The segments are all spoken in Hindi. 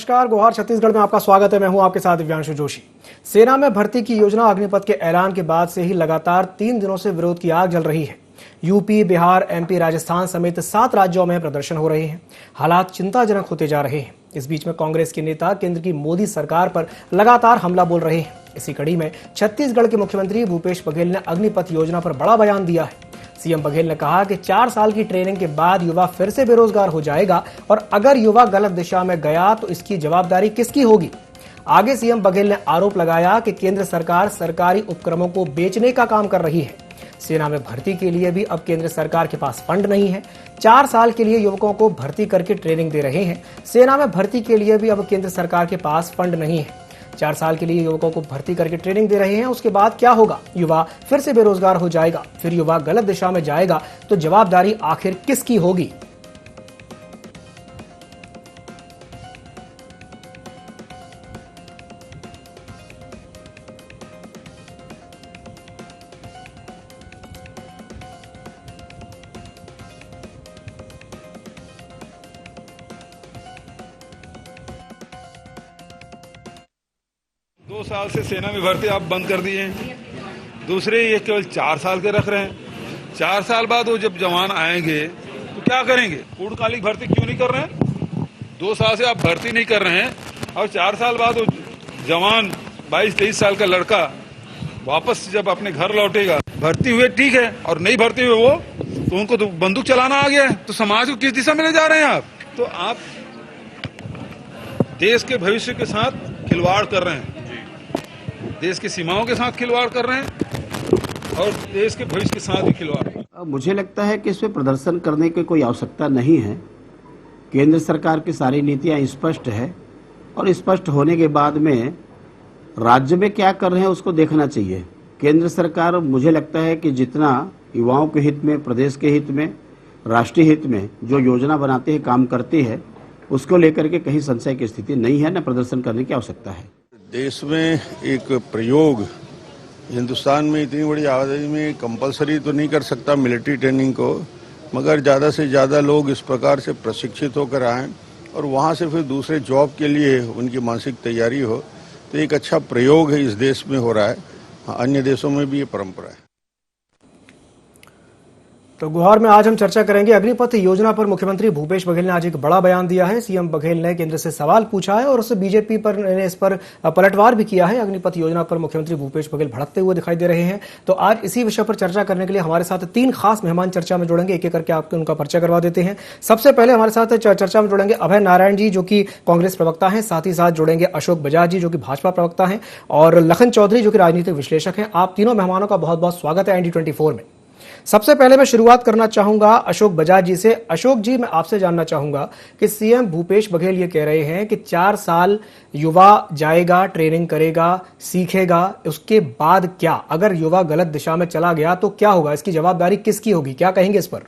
नमस्कार, गोहार छत्तीसगढ़ में आपका स्वागत है। मैं हूं आपके साथ दिव्यांशु जोशी। सेना में भर्ती की योजना अग्निपथ के ऐलान के बाद से ही लगातार 3 दिनों से विरोध की आग जल रही है। यूपी, बिहार, एमपी, राजस्थान समेत 7 राज्यों में प्रदर्शन हो रहे हैं। हालात चिंताजनक होते जा रहे हैं। इस बीच में कांग्रेस के नेता केंद्र की मोदी सरकार पर लगातार हमला बोल रहे हैं। इसी कड़ी में छत्तीसगढ़ के मुख्यमंत्री भूपेश बघेल ने अग्निपथ योजना पर बड़ा बयान दिया है। सीएम बघेल ने कहा कि 4 साल की ट्रेनिंग के बाद युवा फिर से बेरोजगार हो जाएगा और अगर युवा गलत दिशा में गया तो इसकी जवाबदारी किसकी होगी। आगे सीएम बघेल ने आरोप लगाया कि केंद्र सरकार सरकारी उपक्रमों को बेचने का काम कर रही है। सेना में भर्ती के लिए भी अब केंद्र सरकार के पास फंड नहीं है। 4 साल के लिए युवकों को भर्ती करके ट्रेनिंग दे रहे हैं। सेना में भर्ती के लिए भी अब केंद्र सरकार के पास फंड नहीं है। 4 साल के लिए युवकों को भर्ती करके ट्रेनिंग दे रहे हैं। उसके बाद क्या होगा? युवा फिर से बेरोजगार हो जाएगा। फिर युवा गलत दिशा में जाएगा तो जवाबदारी आखिर किसकी होगी? दो साल से सेना में भर्ती आप बंद कर दिए हैं। दूसरे ये केवल 4 साल के रख रहे हैं। 4 साल बाद वो जब जवान आएंगे तो क्या करेंगे? पूर्णकालिक भर्ती क्यों नहीं कर रहे हैं? 2 साल से आप भर्ती नहीं कर रहे हैं और 4 साल बाद वो जवान 22-23 साल का लड़का वापस जब अपने घर लौटेगा, भर्ती हुए ठीक है और नहीं भर्ती हुए वो, तो उनको तो बंदूक चलाना आ गया है। तो समाज को किस दिशा में ले जा रहे हैं आप? तो आप देश के भविष्य के साथ खिलवाड़ कर रहे हैं, देश की सीमाओं के साथ खिलवाड़ कर रहे हैं और देश के भविष्य के साथ भी खिलवाड़। मुझे लगता है कि इसमें प्रदर्शन करने की कोई आवश्यकता नहीं है। केंद्र सरकार की सारी नीतियां स्पष्ट है और स्पष्ट होने के बाद में राज्य में क्या कर रहे हैं उसको देखना चाहिए। केंद्र सरकार मुझे लगता है कि जितना युवाओं के हित में, प्रदेश के हित में, राष्ट्रीय हित में जो योजना बनाते हैं, काम करती है, उसको लेकर के कहीं संशय की स्थिति नहीं है, न प्रदर्शन करने की आवश्यकता है। देश में एक प्रयोग हिंदुस्तान में इतनी बड़ी आबादी में कंपलसरी तो नहीं कर सकता मिलिट्री ट्रेनिंग को, मगर ज़्यादा से ज़्यादा लोग इस प्रकार से प्रशिक्षित होकर आएँ और वहाँ से फिर दूसरे जॉब के लिए उनकी मानसिक तैयारी हो, तो एक अच्छा प्रयोग है इस देश में हो रहा है। अन्य देशों में भी ये परंपरा है। तो गुहार में आज हम चर्चा करेंगे अग्निपथ योजना पर। मुख्यमंत्री भूपेश बघेल ने आज एक बड़ा बयान दिया है। सीएम बघेल ने केंद्र से सवाल पूछा है और उससे बीजेपी पर ने इस पर पलटवार भी किया है। अग्निपथ योजना पर मुख्यमंत्री भूपेश बघेल भड़कते हुए दिखाई दे रहे हैं। तो आज इसी विषय पर चर्चा करने के लिए हमारे साथ 3 खास मेहमान चर्चा में जुड़ेंगे। एक एक करके आपको उनका परिचय करवा देते हैं। सबसे पहले हमारे साथ चर्चा में जुड़ेंगे अभय नारायण जी, जो कि कांग्रेस प्रवक्ता हैं। साथ ही साथ जुड़ेंगे अशोक बजाज जी, जो कि भाजपा प्रवक्ता हैं, और लखन चौधरी, जो कि राजनीतिक विश्लेषक हैं। आप तीनों मेहमानों का बहुत बहुत स्वागत है ND24 में। सबसे पहले मैं शुरुआत करना चाहूंगा अशोक बजाज जी से। अशोक जी, मैं आपसे जानना चाहूंगा कि सीएम भूपेश बघेल ये कह रहे हैं कि 4 साल युवा जाएगा, ट्रेनिंग करेगा, सीखेगा, उसके बाद क्या? अगर युवा गलत दिशा में चला गया तो क्या होगा? इसकी जवाबदारी किसकी होगी? क्या कहेंगे इस पर?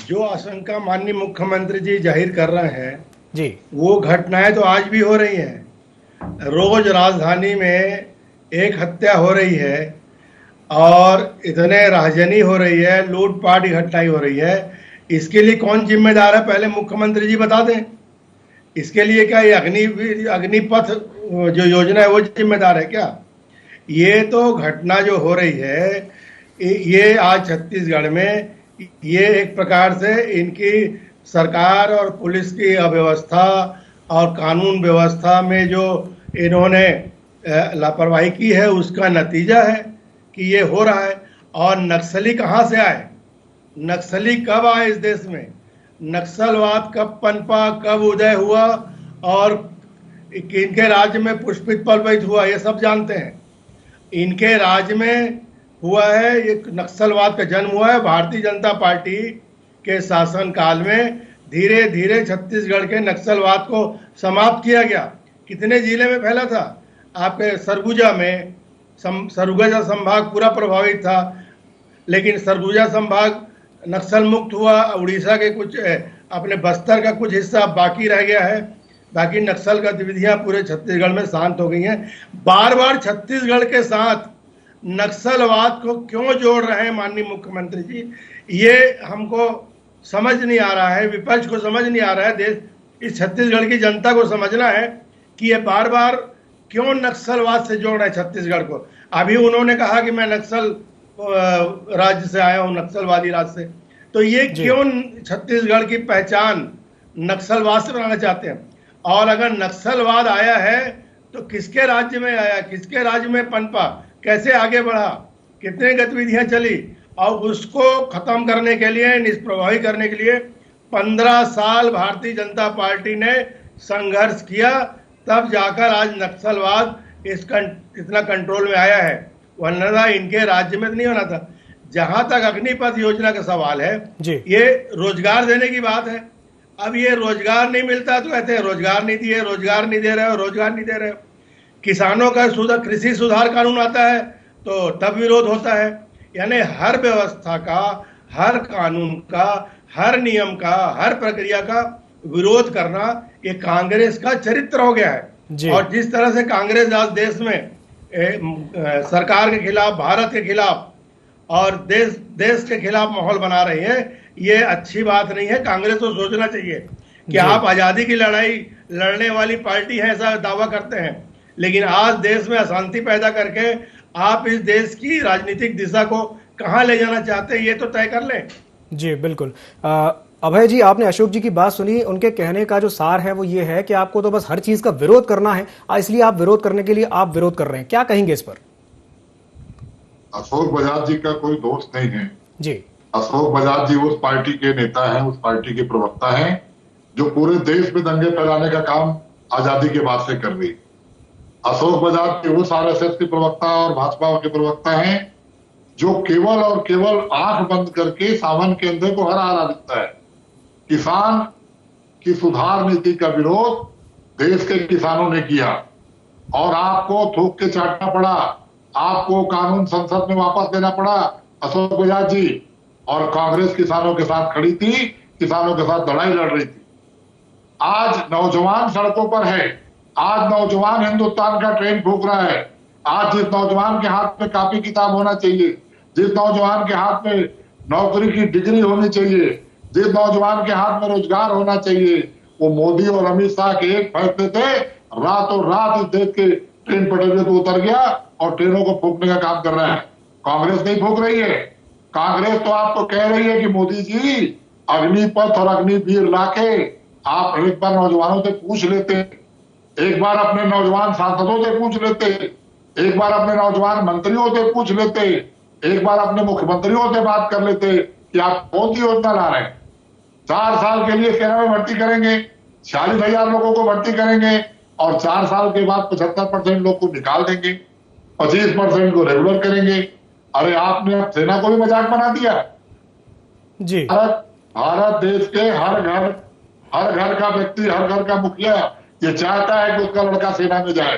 जो आशंका माननीय मुख्यमंत्री जी जाहिर कर रहे हैं जी, वो घटनाएं तो आज भी हो रही हैं। रोज राजधानी में एक हत्या हो रही है और इतने राहजनी हो रही है, लूटपाट की घटनाएं हो रही है। इसके लिए कौन जिम्मेदार है? पहले मुख्यमंत्री जी बता दें। इसके लिए क्या ये अग्निपथ जो योजना है वो जिम्मेदार है क्या? ये तो घटना जो हो रही है ये आज छत्तीसगढ़ में, ये एक प्रकार से इनकी सरकार और पुलिस की अव्यवस्था और कानून व्यवस्था में जो इन्होंने लापरवाही की है उसका नतीजा है कि ये हो रहा है। और नक्सली कहाँ से आए? नक्सली कब आए इस देश में? नक्सलवाद कब पनपा, कब उदय हुआ और इनके राज्य में पुष्पित पल्लवित हुआ, ये सब जानते हैं। इनके राज्य में हुआ है, ये नक्सलवाद का जन्म हुआ है। भारतीय जनता पार्टी के शासनकाल में धीरे धीरे छत्तीसगढ़ के नक्सलवाद को समाप्त किया गया। कितने जिले में फैला था? आपके सरगुजा में, सरगुजा संभाग पूरा प्रभावित था, लेकिन सरगुजा संभाग नक्सल मुक्त हुआ। उड़ीसा के कुछ, अपने बस्तर का कुछ हिस्सा बाकी रह गया है। बाकी नक्सल गतिविधियां पूरे छत्तीसगढ़ में शांत हो गई हैं। बार बार छत्तीसगढ़ के साथ नक्सलवाद को क्यों जोड़ रहे हैं माननीय मुख्यमंत्री जी? ये हमको समझ नहीं आ रहा है, विपक्ष को समझ नहीं आ रहा है, देश इस छत्तीसगढ़ की जनता को समझना है कि ये बार बार क्यों नक्सलवाद से जोड़ रहे हैं छत्तीसगढ़ को। अभी उन्होंने कहा कि मैं नक्सल राज्य से आया हूं, नक्सलवादी राज्य से, तो ये क्यों छत्तीसगढ़ की पहचान नक्सलवाद से बनाना चाहते हैं? और अगर नक्सलवाद आया है तो किसके राज्य में आया, किसके राज्य में पनपा, कैसे आगे बढ़ा, कितने गतिविधियां चली, और उसको खत्म करने के लिए, निष्प्रभावी करने के लिए 15 साल भारतीय जनता पार्टी ने संघर्ष किया, तब जाकर आज नक्सलवाद इतना कंट्रोल में आया है, वरना इनके राज्य में तो नहीं होना था। जहां तक अग्निपथ योजना का सवाल है, ये रोजगार देने की बात है। अब ये रोजगार नहीं मिलता तो कहते हैं रोजगार नहीं दिए, रोजगार नहीं दे रहे हो, रोजगार नहीं दे रहे हो। किसानों का कृषि सुधार कानून आता है तो तब विरोध होता है। यानी हर व्यवस्था का, हर कानून का, हर नियम का, हर प्रक्रिया का विरोध करना ये कांग्रेस का चरित्र हो गया है। और जिस तरह से कांग्रेस आज देश में सरकार के खिलाफ, भारत के खिलाफ और देश के खिलाफ माहौल बना रही है, ये अच्छी बात नहीं है। कांग्रेस को सोचना चाहिए कि आप आजादी की लड़ाई लड़ने वाली पार्टी है, ऐसा दावा करते हैं, लेकिन आज देश में अशांति पैदा करके आप इस देश की राजनीतिक दिशा को कहां ले जाना चाहते हैं, ये तो तय कर लें। जी बिल्कुल। अभय जी, आपने अशोक जी की बात सुनी। उनके कहने का जो सार है वो ये है कि आपको तो बस हर चीज का विरोध करना है, इसलिए आप विरोध करने के लिए आप विरोध कर रहे हैं। क्या कहेंगे इस पर? अशोक बजाज जी का कोई दोष नहीं है जी। अशोक बजाज जी उस पार्टी के नेता हैं, उस पार्टी के प्रवक्ता हैं जो पूरे देश में दंगे फैलाने का काम आजादी के बाद से कर रही। अशोक बजाज जी उस आरएसएस के प्रवक्ता और भाजपा के प्रवक्ता हैं जो केवल और केवल आंख बंद करके सावन के अंधे को हरा हरा दिखता है। किसान की सुधार नीति का विरोध देश के किसानों ने किया और आपको थूक के चाटना पड़ा, आपको कानून संसद में वापस देना पड़ा। अशोक बजाज जी और कांग्रेस किसानों के साथ खड़ी थी, किसानों के साथ लड़ाई लड़ रही थी। आज नौजवान सड़कों पर है, आज नौजवान हिंदुस्तान का ट्रेन फूंक रहा है। आज जिस नौजवान के हाथ में कॉपी किताब होना चाहिए, जिस नौजवान के हाथ में नौकरी की डिग्री होनी चाहिए, जिस नौजवान के हाथ में रोजगार होना चाहिए, वो मोदी और अमित शाह के एक फैसले थे, रातों रात इस देश के ट्रेन पटरियों को उतर गया और ट्रेनों को फूंकने का काम कर रहा है। कांग्रेस नहीं फूंक रही है। कांग्रेस तो आपको कह रही है कि मोदी जी अग्निपथ और अग्निवीर लाके आप एक बार नौजवानों से पूछ लेते, एक बार अपने नौजवान सांसदों से पूछ लेते, एक बार अपने नौजवान मंत्रियों से पूछ लेते, एक बार अपने मुख्यमंत्रियों से बात कर लेते कि आप कौन सी योजना ला रहे हैं। 4 साल के लिए सेना में भर्ती करेंगे, 46,000 लोगों को भर्ती करेंगे और 4 साल के बाद 75% लोग को निकाल देंगे, 25% को रेगुलर करेंगे। अरे आपने सेना को भी मजाक बना दिया जी। भारत देश के हर घर का व्यक्ति, हर घर का मुखिया ये चाहता है कि उसका लड़का सेना में जाए।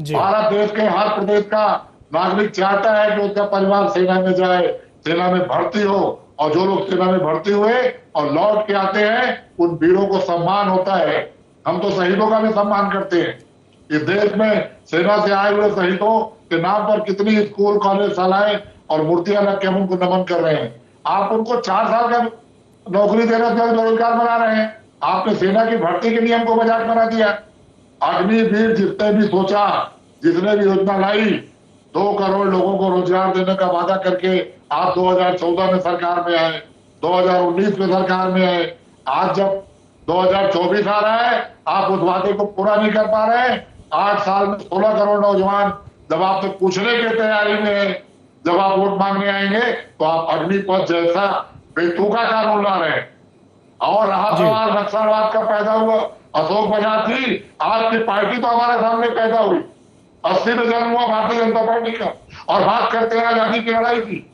भारत देश के हर प्रदेश का नागरिक चाहता है कि उसका परिवार सेना में जाए, सेना में भर्ती हो, और जो लोग सेना में भर्ती हुए और लौट के आते हैं उन वीरों को सम्मान होता है। हम तो शहीदों का भी सम्मान करते हैं। इस देश में सेना से आए हुए शहीदों के नाम पर कितनी स्कूल, कॉलेज, शालाएं और मूर्तियां रख के हम उनको नमन कर रहे हैं। आप उनको 4 साल का नौकरी देना से बेरोजगार बना रहे हैं। आपने सेना की भर्ती के नियम को मजाक बना दिया। अग्निवीर जिसने भी सोचा, जिसने भी योजना लाई, 2 करोड़ लोगों को रोजगार देने का वादा करके आप 2014 में सरकार में आए, 2019 में सरकार में आए। आज जब 2024 आ रहा है, आप उस वादे को पूरा नहीं कर पा रहे हैं। 8 साल में 16 करोड़ नौजवान जब आपसे पूछने की तैयारी में है, जब आप वोट मांगने आएंगे तो आप अग्निपथ जैसा बेतुका कानून ला रहे हैं। और रहा सवाल नक्सलवाद का पैदा हुआ, अशोक बजाज जी आपकी पार्टी तो हमारे सामने पैदा हुई, 80 में जन्म हुआ भारतीय जनता पार्टी का, और बात करते हैं आजादी की लड़ाई की,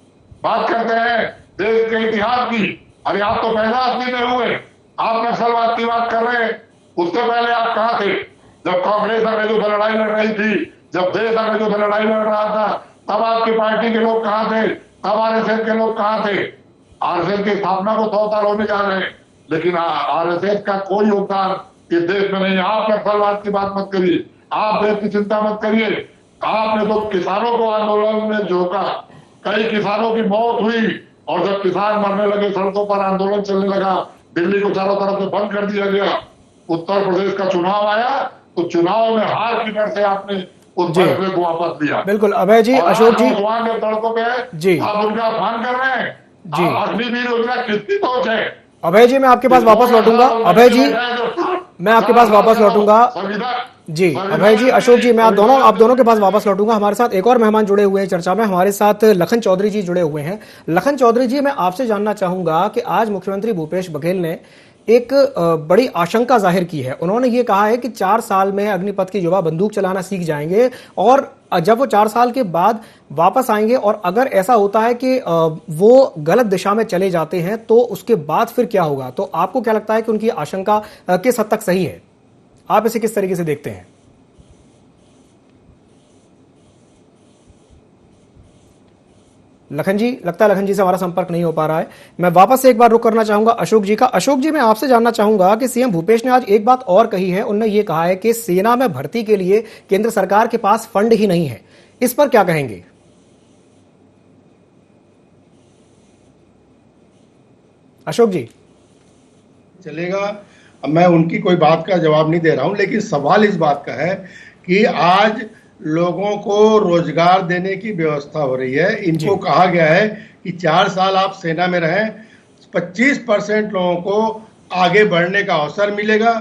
बात करते हैं देश के इतिहास की। अरे आप तो पैदा 80 में हुए, आप नक्सलवाद की बात कर रहे हैं। उससे पहले आप कहाँ थे? जब कांग्रेस अंग्रेजों से लड़ाई लड़ रही थी, जब देश अंग्रेजों से लड़ाई लड़ रहा था, तब आपकी पार्टी के लोग कहाँ थे? तब आरएसएस के लोग कहाँ थे? आरएसएस की स्थापना को 100 साल होने जा रहे हैं, लेकिन आरएसएस का कोई योगदान इस देश में नहीं। आप नक्सलवाद की बात मत करिए, आप देश की चिंता मत करिए। आपने तो किसानों को आंदोलन में झोंका, कई किसानों की मौत हुई, और जब किसान मरने लगे, सड़कों पर आंदोलन चलने लगा, दिल्ली को चारों तरफ से बंद कर दिया गया, उत्तर प्रदेश का चुनाव आया, तो चुनाव में हार की डर से आपने उस फैसले को वापस लिया। बिल्कुल अभय जी, अशोक जी सड़कों पे जी आप उनका अपमान कर रहे हैं जी। अग्निवीर योजना कितनी पहुंच है? अभय जी मैं आपके पास वापस लौटूंगा। अभय जी मैं आपके पास वापस लौटूंगा जी। अभय जी, अशोक जी, मैं आप दोनों के पास वापस लौटूंगा। हमारे साथ एक और मेहमान जुड़े हुए हैं चर्चा में, हमारे साथ लखन चौधरी जी जुड़े हुए हैं। लखन चौधरी जी, मैं आपसे जानना चाहूंगा कि आज मुख्यमंत्री भूपेश बघेल ने एक बड़ी आशंका जाहिर की है। उन्होंने ये कहा है कि 4 साल में अग्निपथ के युवा बंदूक चलाना सीख जाएंगे और जब वो 4 साल के बाद वापस आएंगे और अगर ऐसा होता है कि वो गलत दिशा में चले जाते हैं तो उसके बाद फिर क्या होगा? तो आपको क्या लगता है कि उनकी आशंका किस हद तक सही है? आप इसे किस तरीके से देखते हैं? लखन जी, लगता है लखन जी से हमारा संपर्क नहीं हो पा रहा है। मैं वापस से एक बार रुख करना चाहूंगा अशोक जी का। अशोक जी, मैं आपसे जानना चाहूंगा कि सीएम भूपेश ने आज एक बात और कही है। उन्होंने ये कहा है कि सेना में भर्ती के लिए केंद्र सरकार के पास फंड ही नहीं है। इस पर क्या कहेंगे? अशोक जी चलेगा, अब मैं उनकी कोई बात का जवाब नहीं दे रहा हूं, लेकिन सवाल इस बात का है कि आज लोगों को रोजगार देने की व्यवस्था हो रही है। इनको कहा गया है कि 4 साल आप सेना में रहें, 25% लोगों को आगे बढ़ने का अवसर मिलेगा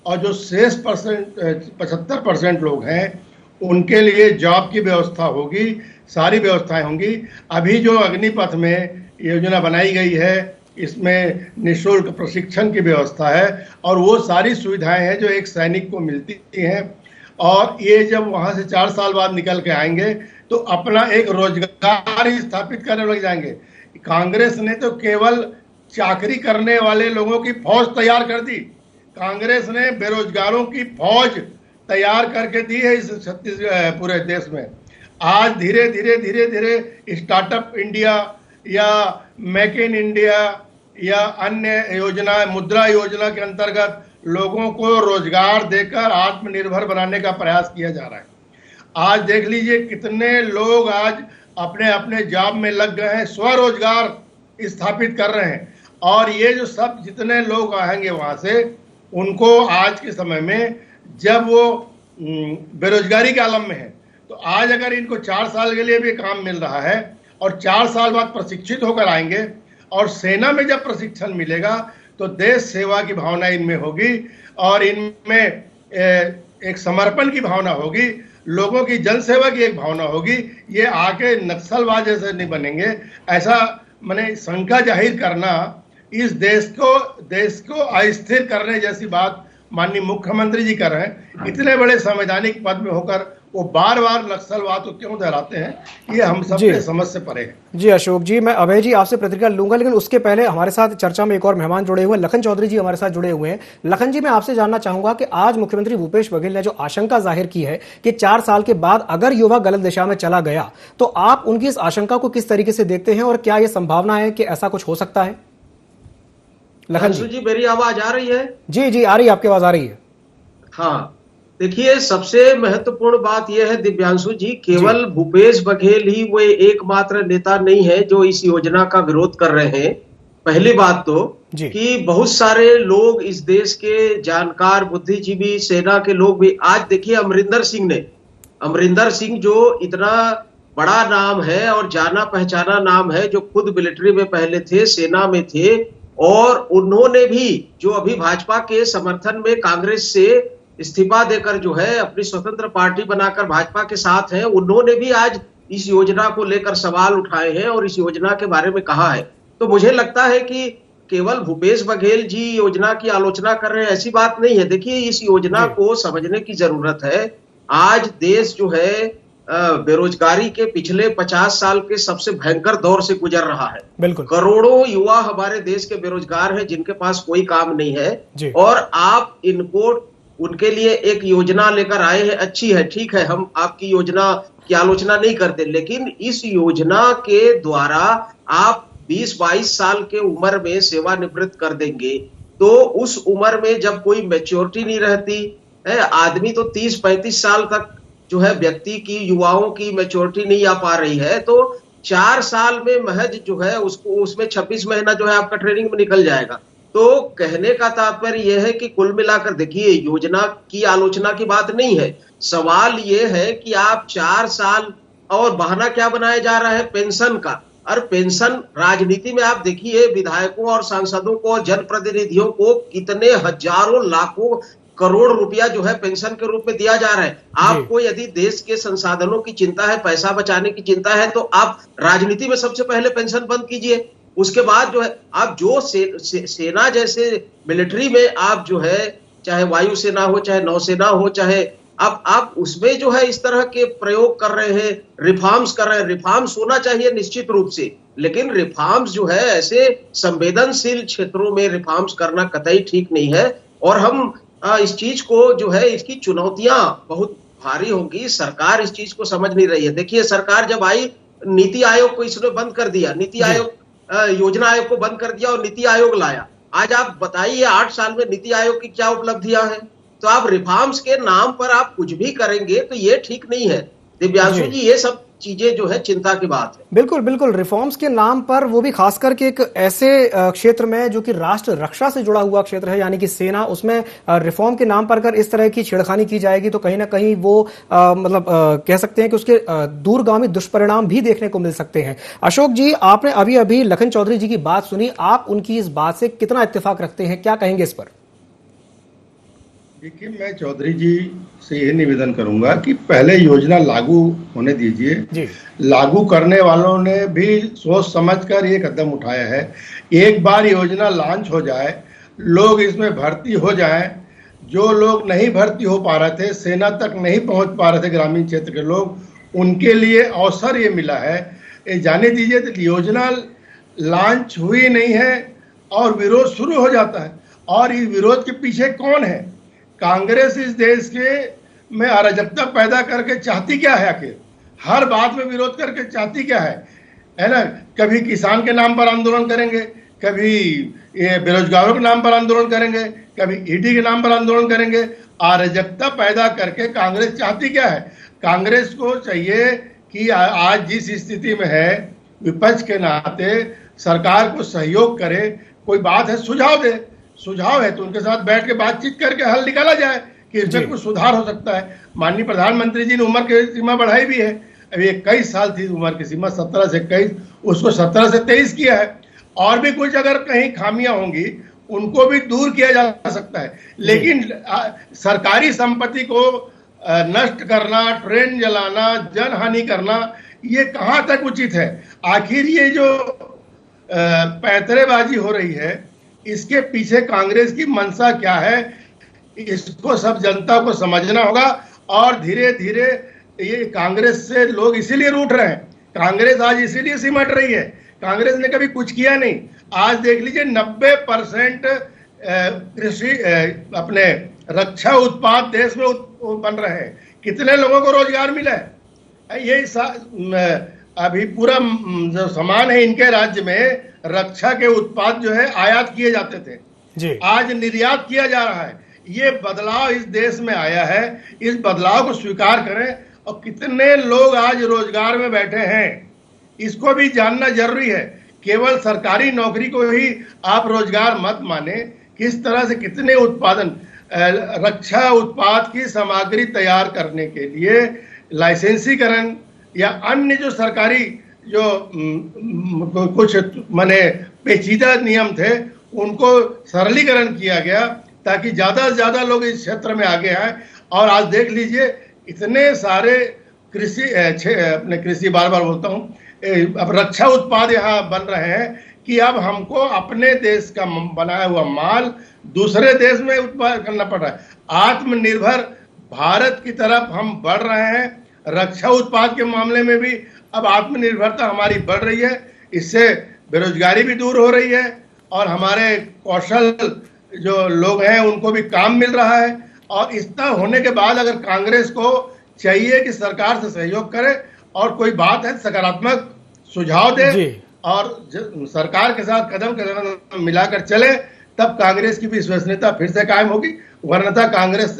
और जो शेष 75% लोग हैं उनके लिए जॉब की व्यवस्था होगी, सारी व्यवस्थाएं होंगी। अभी जो अग्निपथ में योजना बनाई गई है, इसमें निःशुल्क प्रशिक्षण की व्यवस्था है और वो सारी सुविधाएं हैं जो एक सैनिक को मिलती हैं। और ये जब वहां से 4 साल बाद निकल के आएंगे तो अपना एक रोजगार ही स्थापित करने लग जाएंगे। कांग्रेस ने तो केवल चाकरी करने वाले लोगों की फौज तैयार कर दी। कांग्रेस ने बेरोजगारों की फौज तैयार करके दी है इस पूरे देश में। आज धीरे धीरे स्टार्टअप इंडिया या मेक इन इंडिया या अन्य योजना, मुद्रा योजना के अंतर्गत लोगों को रोजगार देकर आत्मनिर्भर बनाने का प्रयास किया जा रहा है। आज देख लीजिए कितने लोग आज अपने अपने जॉब में लग गए हैं, स्वरोजगार स्थापित कर रहे हैं। और ये जो सब जितने लोग आएंगे वहां से, उनको आज के समय में जब वो बेरोजगारी के आलम में है, तो आज अगर इनको 4 साल के लिए भी काम मिल रहा है और 4 साल बाद प्रशिक्षित होकर आएंगे और सेना में जब प्रशिक्षण मिलेगा तो देश सेवा की भावना इनमें होगी और इनमें एक समर्पण की भावना होगी, लोगों की जनसेवा की एक भावना होगी। ये आके नक्सलवाद जैसे नहीं बनेंगे। ऐसा मैंने शंका जाहिर करना इस देश को अस्थिर करने जैसी बात माननीय मुख्यमंत्री जी कर रहे हैं। इतने बड़े संवैधानिक पद में होकर वो बार बार नक्सलवाद को क्यों दोहराते हैं, ये हम सबके समझ से परे है। जी अशोक जी, मैं अभय जी आपसे प्रतिक्रिया लूंगा, लेकिन उसके पहले हमारे साथ चर्चा में एक और मेहमान जुड़े हुए हैं। लखन चौधरी जी हमारे साथ जुड़े हुए हैं। लखन जी, मैं आपसे जानना चाहूंगा कि आज मुख्यमंत्री भूपेश बघेल ने जो आशंका जाहिर की है कि 4 साल के बाद अगर युवा गलत दिशा में चला गया, तो आप उनकी इस आशंका को किस तरीके से देखते हैं और क्या यह संभावना है कि ऐसा कुछ हो सकता है? लखन जी, मेरी आवाज आ रही है? जी आ रही है, आपकी आवाज आ रही है। हाँ, देखिए, सबसे महत्वपूर्ण बात यह है दिव्यांशु जी, केवल भूपेश बघेल ही वो एकमात्र नेता नहीं है जो इस योजना का विरोध कर रहे हैं। पहली बात तो कि बहुत सारे लोग इस देश के जानकार, बुद्धिजीवी, सेना के लोग भी, आज देखिए अमरिंदर सिंह जो इतना बड़ा नाम है और जाना पहचाना नाम है, जो खुद मिलिट्री में पहले थे, सेना में थे, और उन्होंने भी जो अभी भाजपा के समर्थन में कांग्रेस से इस्तीफा देकर जो है अपनी स्वतंत्र पार्टी बनाकर भाजपा के साथ हैं, उन्होंने भी आज इस योजना को लेकर सवाल उठाए हैं और इस योजना के बारे में कहा है। तो मुझे लगता है कि केवल भूपेश बघेल जी योजना की आलोचना कर रहे हैं, ऐसी बात नहीं है। देखिए, इस योजना को समझने की जरूरत है। आज देश जो है बेरोजगारी के पिछले 50 साल के सबसे भयंकर दौर से गुजर रहा है। बिल्कुल, करोड़ों युवा हमारे देश के बेरोजगार हैं जिनके पास कोई काम नहीं है, और आप इनको उनके लिए एक योजना लेकर आए हैं। अच्छी है, ठीक है, हम आपकी योजना की आलोचना नहीं करते, लेकिन इस योजना के द्वारा आप 20-22 साल के उम्र में सेवानिवृत्त कर देंगे, तो उस उम्र में जब कोई मैच्योरिटी नहीं रहती है, आदमी तो 30-35 साल तक जो है व्यक्ति की, युवाओं की मैच्योरिटी नहीं आ पा रही है, तो 4 साल में महज जो है उसको उसमें 26 महीना जो है आपका ट्रेनिंग में निकल जाएगा। तो कहने का तात्पर्य यह है कि कुल मिलाकर देखिए, योजना की आलोचना की बात नहीं है, सवाल यह है कि आप 4 साल और बहाना क्या बनाया जा रहा है पेंशन का। और पेंशन राजनीति में आप देखिए, विधायकों और सांसदों को और जनप्रतिनिधियों को कितने हजारों लाखों करोड़ रुपया जो है पेंशन के रूप में दिया जा रहा है। आपको यदि देश के संसाधनों की चिंता है, पैसा बचाने की चिंता है, तो आप राजनीति में सबसे पहले पेंशन बंद कीजिए। उसके बाद जो है आप जो सेना जैसे मिलिट्री में आप जो है, चाहे वायुसेना हो, चाहे नौसेना हो, चाहे आप उसमें जो है इस तरह के प्रयोग कर रहे हैं, रिफॉर्म्स कर रहे हैं। रिफॉर्म्स होना चाहिए निश्चित रूप से, लेकिन रिफॉर्म्स जो है ऐसे संवेदनशील क्षेत्रों में रिफॉर्म्स करना कतई ठीक नहीं है। और हम इस चीज को जो है, इसकी चुनौतियां बहुत भारी होंगी। सरकार इस चीज को समझ नहीं रही है। देखिए, सरकार जब आई, नीति आयोग को इसने बंद कर दिया, नीति आयोग योजना आयोग को बंद कर दिया और नीति आयोग लाया। आज आप बताइए 8 साल में नीति आयोग की क्या उपलब्धियां हैं। तो आप रिफॉर्म्स के नाम पर आप कुछ भी करेंगे तो ये ठीक नहीं है। दिव्यांशु जी, ये सब चीजें जो है चिंता की बात है। बिल्कुल बिल्कुल, रिफॉर्म्स के नाम पर, वो भी खास करके एक ऐसे क्षेत्र में जो कि राष्ट्र रक्षा से जुड़ा हुआ क्षेत्र है, यानी कि सेना, उसमें रिफॉर्म के नाम पर अगर इस तरह की छेड़खानी की जाएगी तो कहीं ना कहीं वो मतलब कह सकते हैं कि उसके दूरगामी दुष्परिणाम भी देखने को मिल सकते हैं। अशोक जी, आपने अभी अभी लखन चौधरी जी की बात सुनी, आप उनकी इस बात से कितना इत्तेफाक रखते हैं, क्या कहेंगे इस पर? देखिए, मैं चौधरी जी से यह निवेदन करूंगा कि पहले योजना लागू होने दीजिए। लागू करने वालों ने भी सोच समझकर ये कदम उठाया है। एक बार योजना लॉन्च हो जाए, लोग इसमें भर्ती हो जाएं, जो लोग नहीं भर्ती हो पा रहे थे, सेना तक नहीं पहुंच पा रहे थे, ग्रामीण क्षेत्र के लोग, उनके लिए अवसर ये मिला है। जाने दीजिए, तो योजना लॉन्च हुई नहीं है और विरोध शुरू हो जाता है। और इस विरोध के पीछे कौन है? कांग्रेस इस देश के में अराजकता पैदा करके चाहती क्या है? आखिर हर बात में विरोध करके चाहती क्या है ना? कभी किसान के नाम पर आंदोलन करेंगे, कभी ये बेरोजगारों के नाम पर आंदोलन करेंगे, कभी ईडी के नाम पर आंदोलन करेंगे। अराजकता पैदा करके कांग्रेस चाहती क्या है? कांग्रेस को चाहिए कि आज जिस स्थिति में है, विपक्ष के नाते सरकार को सहयोग करे। कोई बात है, सुझाव दे, सुझाव है तो उनके साथ बैठ के बातचीत करके हल निकाला जाए कि इसमें कुछ सुधार हो सकता है। माननीय प्रधानमंत्री जी ने उम्र की सीमा बढ़ाई भी है। अभी 21 साल थी उम्र की सीमा, 17 से 21, उसको 17 से 23 किया है। और भी कुछ अगर कहीं खामियां होंगी उनको भी दूर किया जा सकता है। लेकिन सरकारी संपत्ति को नष्ट करना, ट्रेन जलाना, जनहानि करना, ये कहां तक उचित है? आखिर ये जो पैंतरेबाजी हो रही है, इसके पीछे कांग्रेस की मंशा क्या है, इसको सब जनता को समझना होगा। और धीरे धीरे ये कांग्रेस से लोग इसीलिए रूठ रहे हैं। कांग्रेस आज इसीलिए सिमट रही है। कांग्रेस ने कभी कुछ किया नहीं। आज देख लीजिए, 90% कृषि अपने रक्षा उत्पाद देश में बन रहे हैं। कितने लोगों को रोजगार मिला है? ये अभी पूरा जो सामान है इनके राज्य में, रक्षा के उत्पाद जो है आयात किए जाते थे जी, आज निर्यात किया जा रहा है। ये बदलाव इस देश में आया है, इस बदलाव को स्वीकार करें। और कितने लोग आज रोजगार में बैठे हैं, इसको भी जानना जरूरी है। केवल सरकारी नौकरी को ही आप रोजगार मत माने। किस तरह से कितने उत्पादन, रक्षा उत्पाद की सामग्री तैयार करने के लिए लाइसेंसीकरण या अन्य जो सरकारी जो कुछ माने पेचीदा नियम थे, उनको सरलीकरण किया गया ताकि ज्यादा से ज्यादा लोग इस क्षेत्र में आगे आए। और आज देख लीजिए, इतने सारे अपने कृषि बार बार बोलता हूँ, अब रक्षा उत्पाद यहाँ बन रहे हैं कि अब हमको अपने देश का बनाया हुआ माल दूसरे देश में उत्पादन करना पड़ रहा है। आत्मनिर्भर भारत की तरफ हम बढ़ रहे हैं। रक्षा उत्पाद के मामले में भी अब आत्मनिर्भरता हमारी बढ़ रही है। इससे बेरोजगारी भी दूर हो रही है और हमारे कौशल जो लोग हैं उनको भी काम मिल रहा है। और इतना होने के बाद अगर कांग्रेस को चाहिए कि सरकार से सहयोग करे और कोई बात है सकारात्मक सुझाव दे और सरकार के साथ कदम कदम मिलाकर चले, तब कांग्रेस की भी विश्वसनीयता फिर से कायम होगी। वरना कांग्रेस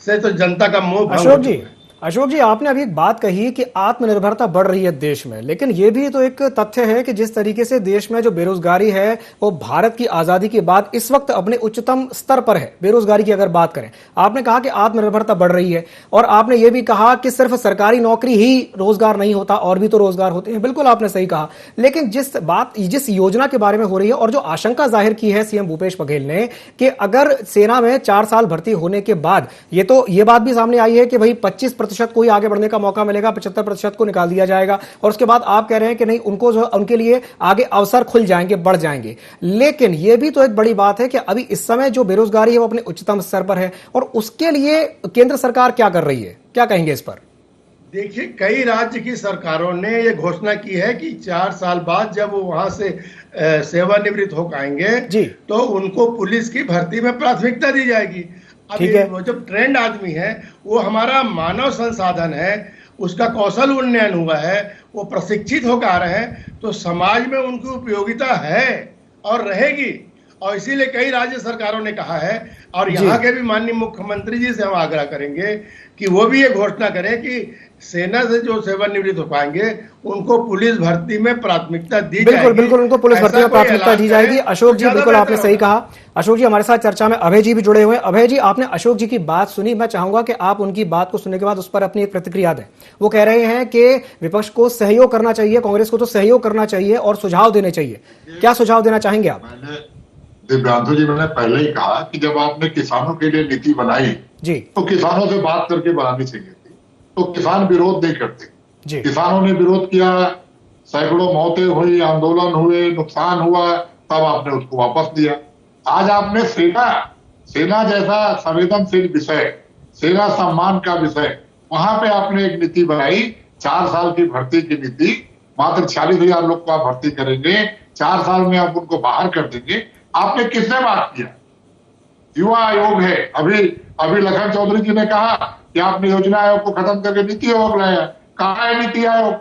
से तो जनता का मोह भंग। अशोक जी, आपने अभी एक बात कही कि आत्मनिर्भरता बढ़ रही है देश में, लेकिन यह भी तो एक तथ्य है कि जिस तरीके से देश में जो बेरोजगारी है वो भारत की आजादी के बाद इस वक्त अपने उच्चतम स्तर पर है। बेरोजगारी की अगर बात करें, आपने कहा कि आत्मनिर्भरता बढ़ रही है और आपने ये भी कहा कि सिर्फ सरकारी नौकरी ही रोजगार नहीं होता, और भी तो रोजगार होते हैं। बिल्कुल आपने सही कहा, लेकिन जिस योजना के बारे में हो रही है और जो आशंका जाहिर की है सीएम भूपेश बघेल ने कि अगर सेना में 4 साल भर्ती होने के बाद ये बात भी सामने आई है कि भाई 25% को ही आगे बढ़ने का मौका मिलेगा, 75% को निकाल दिया जाएगा, और उसके बाद आप कह रहे हैं कि नहीं, उनको जो उनके लिए आगे अवसर खुल जाएंगे, बढ़ जाएंगे। लेकिन यह भी तो एक बड़ी बात है कि अभी इस समय जो बेरोजगारी है वो अपने उच्चतम स्तर पर है, और उसके लिए केंद्र सरकार क्या कर रही है, क्या कहेंगे इस पर? देखिए, कई राज्य की सरकारों ने ये घोषणा की है कि 4 साल बाद जब वो वहां से सेवानिवृत्त हो पाएंगे तो उनको पुलिस की भर्ती में प्राथमिकता दी जाएगी। अभी वो जो ट्रेंड आदमी है वो हमारा मानव संसाधन है, उसका कौशल उन्नयन हुआ है, वो प्रशिक्षित होकर आ रहे हैं, तो समाज में उनकी उपयोगिता है और रहेगी। और इसीलिए कई राज्य सरकारों ने कहा है, और यहाँ के भी माननीय मुख्यमंत्री जी से हम आग्रह करेंगे कि वो भी ये घोषणा करें कि सेना से जो सेवानिवृत्त हो पाएंगे उनको पुलिस भर्ती में प्राथमिकता दी जाएगी। बिल्कुल उनको पुलिस भर्ती में प्राथमिकता दी जाएगी। अशोक जी, बिल्कुल आपने सही कहा। अशोक जी, हमारे साथ चर्चा में अभय जी भी जुड़े हुए हैं। अभय जी, आपने अशोक जी की बात सुनी, मैं चाहूंगा कि आप उनकी बात को सुनने के बाद उस पर अपनी एक प्रतिक्रिया दें। वो कह रहे हैं कि विपक्ष को सहयोग करना चाहिए, कांग्रेस को तो सहयोग करना चाहिए और सुझाव देने चाहिए। क्या सुझाव देना चाहेंगे आप? दिव्यांशु जी, मैंने पहले ही कहा कि जब आपने किसानों के लिए नीति बनाई जी तो किसानों से बात करके बनानी चाहिए थी, तो किसान विरोध नहीं करते जी। किसानों ने विरोध किया, सैकड़ों मौतें हुई, आंदोलन हुए, नुकसान हुआ, तब आपने उसको वापस दिया। आज आपने सेना जैसा संवेदनशील विषय, सेना सम्मान का विषय, वहां पे आपने एक नीति बनाई, 4 साल की भर्ती की नीति। मात्र 46,000 लोग को आप भर्ती करेंगे, 4 साल में आप उनको बाहर कर देंगे। आपने किससे बात किया? युवा आयोग है, अभी लखन चौधरी जी ने कहा कि आपने योजना आयोग को खत्म करके नीति आयोग लाया। कहाँ है नीति आयोग?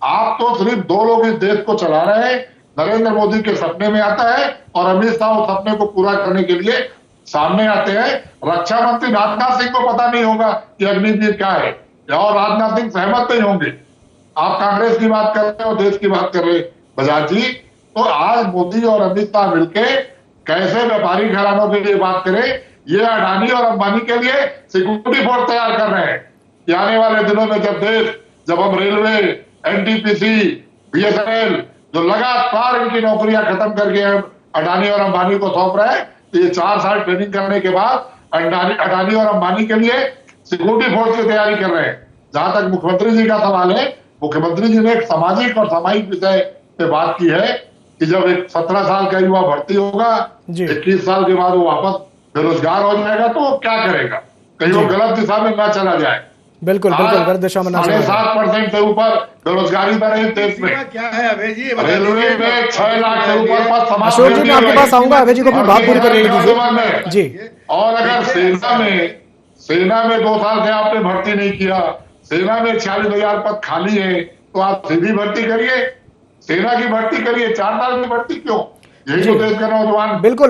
आप तो सिर्फ 2 लोग इस देश को चला रहे हैं। नरेंद्र मोदी के सपने में आता है और अमित शाह उस सपने को पूरा करने के लिए सामने आते हैं। रक्षा मंत्री राजनाथ सिंह को पता नहीं होगा कि अग्निवीर क्या है, और राजनाथ सिंह सहमत नहीं होंगे। आप कांग्रेस की बात कर रहे हो, देश की बात कर रहे बजाज जी। तो आज मोदी और अमित शाह मिलकर कैसे व्यापारी घरानों के लिए बात करें, ये अडानी और अंबानी के लिए सिक्योरिटी फोर्स तैयार कर रहे हैं कि आने वाले दिनों में जब हम रेलवे, एनटीपीसी, बीएसएनएल जो लगातार इनकी नौकरियां खत्म करके अडानी और अंबानी को सौंप रहे हैं, तो ये 4 साल ट्रेनिंग करने के बाद अडानी और अंबानी के लिए सिक्योरिटी फोर्स की तैयारी कर रहे हैं। जहां तक मुख्यमंत्री जी का सवाल है, मुख्यमंत्री जी ने एक सामाजिक और सामाजिक विषय पे बात की है कि जब एक 17 साल का युवा भर्ती होगा, 21 साल के बाद वो वापस बेरोजगार हो जाएगा, तो वो क्या करेगा? कहीं वो गलत दिशा में ना चला जाए। बिल्कुल गलत दिशा में ना चला जाए। 7.5% से ऊपर बेरोजगारी दर है देश में। क्या है अभय जी? रेलवे में 6 लाख से ऊपर पद समाप्त। अशोक जी, मैं आपके पास आऊंगा। अभय जी को अपनी बात पूरी करने दीजिए जी। और अगर सेना में 2 साल से आपने भर्ती नहीं किया, सेना में 46,000 पद खाली है, तो आप सीधी भर्ती करिए, सेना की भर्ती करिए, 4 साल की भर्ती क्यों? यही तो देश का नौजवान। बिल्कुल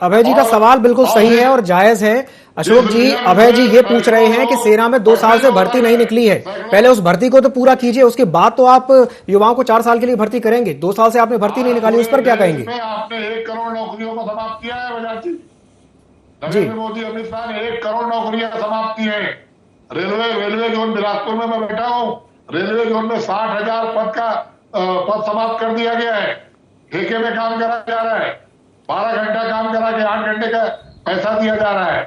अभय जी का सवाल बिल्कुल सही है और जायज है। अशोक जी, अभय जी ये पूछ रहे हैं कि सेना में 2 साल से भर्ती नहीं निकली है, पहले उस भर्ती को तो पूरा कीजिए, उसके बाद तो आप युवाओं को 4 साल के लिए भर्ती करेंगे। 2 साल से आपने भर्ती नहीं निकाली, उस पर क्या कहेंगे? आपने 1 करोड़ नौकरियों को समाप्त किया है बजाज जी। नरेंद्र मोदी, अमित शाह ने 1 करोड़ नौकरियां समाप्त की है। रेलवे जोन बिलासपुर में मैं बैठा हूँ, रेलवे जोन में 60,000 पद समाप्त कर दिया गया है। ठेके में काम करा जा रहा है, 12 घंटा काम करा के 8 घंटे का पैसा दिया जा रहा है।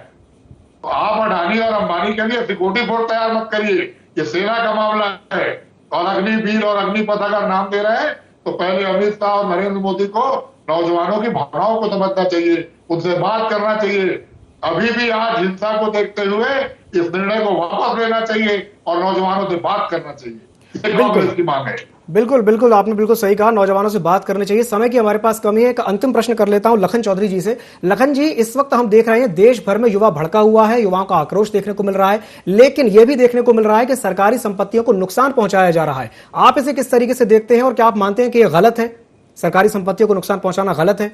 तो आप अडानी और अंबानी के लिए सिक्योरिटी फोर्स तैयार मत करिए, ये सेना का मामला है। और अग्निवीर और अग्निपथ अगर नाम दे रहे हैं, तो पहले अमित शाह और नरेंद्र मोदी को नौजवानों की भावनाओं को समझना चाहिए, उनसे बात करना चाहिए। अभी भी आज हिंसा को देखते हुए इस निर्णय को वापस लेना चाहिए और नौजवानों से बात करना चाहिए। कांग्रेस की मांग है। बिल्कुल आपने बिल्कुल सही कहा, नौजवानों से बात करनी चाहिए। समय की हमारे पास कमी है। एक अंतिम प्रश्न कर लेता हूं लखन चौधरी जी से। लखन जी, इस वक्त हम देख रहे हैं देश भर में युवा भड़का हुआ है, युवाओं का आक्रोश देखने को मिल रहा है, लेकिन यह भी देखने को मिल रहा है कि सरकारी संपत्तियों को नुकसान पहुंचाया जा रहा है। आप इसे किस तरीके से देखते हैं और क्या आप मानते हैं कि यह गलत है, सरकारी संपत्तियों को नुकसान पहुंचाना गलत है?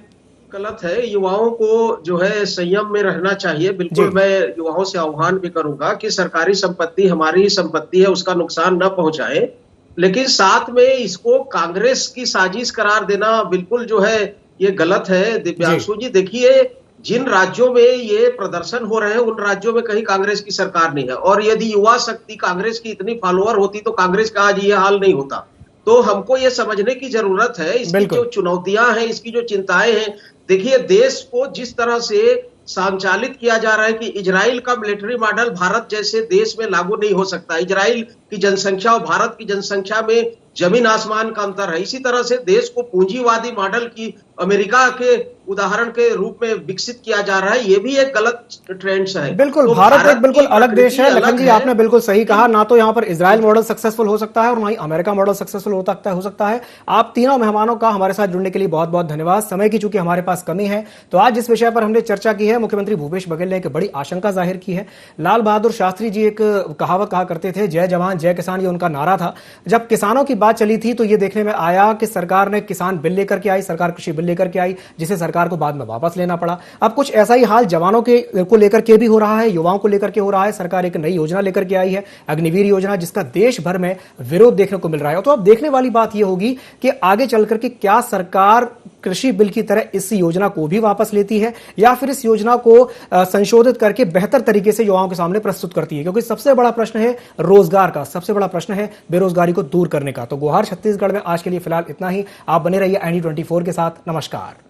गलत है। युवाओं को जो है संयम में रहना चाहिए। बिल्कुल मैं युवाओं से आह्वान भी करूंगा कि सरकारी संपत्ति हमारी ही संपत्ति है, उसका नुकसान न पहुंचाए, लेकिन साथ में इसको कांग्रेस की साजिश करार देना बिल्कुल जो है ये गलत है। दिव्यांशु जी देखिए, जिन राज्यों में ये प्रदर्शन हो रहे हैं उन राज्यों में कहीं कांग्रेस की सरकार नहीं है, और यदि युवा शक्ति कांग्रेस की इतनी फॉलोअर होती तो कांग्रेस का आज ये हाल नहीं होता। तो हमको ये समझने की जरूरत है, इसकी जो चुनौतियां हैं, इसकी जो चिंताएं हैं। देखिए, देश को जिस तरह से संचालित किया जा रहा है कि इजराइल का मिलिट्री मॉडल भारत जैसे देश में लागू नहीं हो सकता। इजराइल की जनसंख्या और भारत की जनसंख्या में जमीन आसमान का अंतर है। इसी तरह से देश को पूंजीवादी मॉडल की अमेरिका के उदाहरण के रूप में विकसित किया जा रहा है, ये भी एक गलत ट्रेंड्स है। बिल्कुल, तो भारत एक बिल्कुल अलग देश है। लखन जी, है। आपने बिल्कुल सही कहा, ना तो यहाँ पर इजराइल मॉडल सक्सेसफुल हो सकता है और ना ही अमेरिका मॉडल सक्सेसफुल हो सकता है। आप तीनों मेहमानों का हमारे साथ जुड़ने के लिए बहुत बहुत धन्यवाद। समय की चूंकि हमारे पास कमी है, तो आज जिस विषय पर हमने चर्चा की है, मुख्यमंत्री भूपेश बघेल ने एक बड़ी आशंका जाहिर की है। लाल बहादुर शास्त्री जी एक कहावत कहा करते थे, जय जवान जय किसान, ये उनका नारा था। जब किसानों की बात चली थी तो ये देखने में आया कि सरकार ने किसान बिल लेकर के आई, सरकार कृषि बिल लेकर के आई, जिसे सरकार को बाद में वापस लेना पड़ा। अब कुछ ऐसा ही हाल जवानों के को लेकर के भी हो रहा है, युवाओं को लेकर के हो रहा है। सरकार एक नई योजना लेकर के आई है, अग्निवीर योजना, जिसका देश भर में विरोध देखने को मिल रहा है। तो अब देखने वाली बात यह होगी कि आगे चल करके क्या सरकार कृषि बिल की तरह इस योजना को भी वापस लेती है या फिर इस योजना को संशोधित करके बेहतर तरीके से युवाओं के सामने प्रस्तुत करती है, क्योंकि सबसे बड़ा प्रश्न है रोजगार का, सबसे बड़ा प्रश्न है बेरोजगारी को दूर करने का। तो गुहार छत्तीसगढ़ में आज के लिए फिलहाल इतना ही। आप बने रहिए ND24 के साथ। नमस्कार।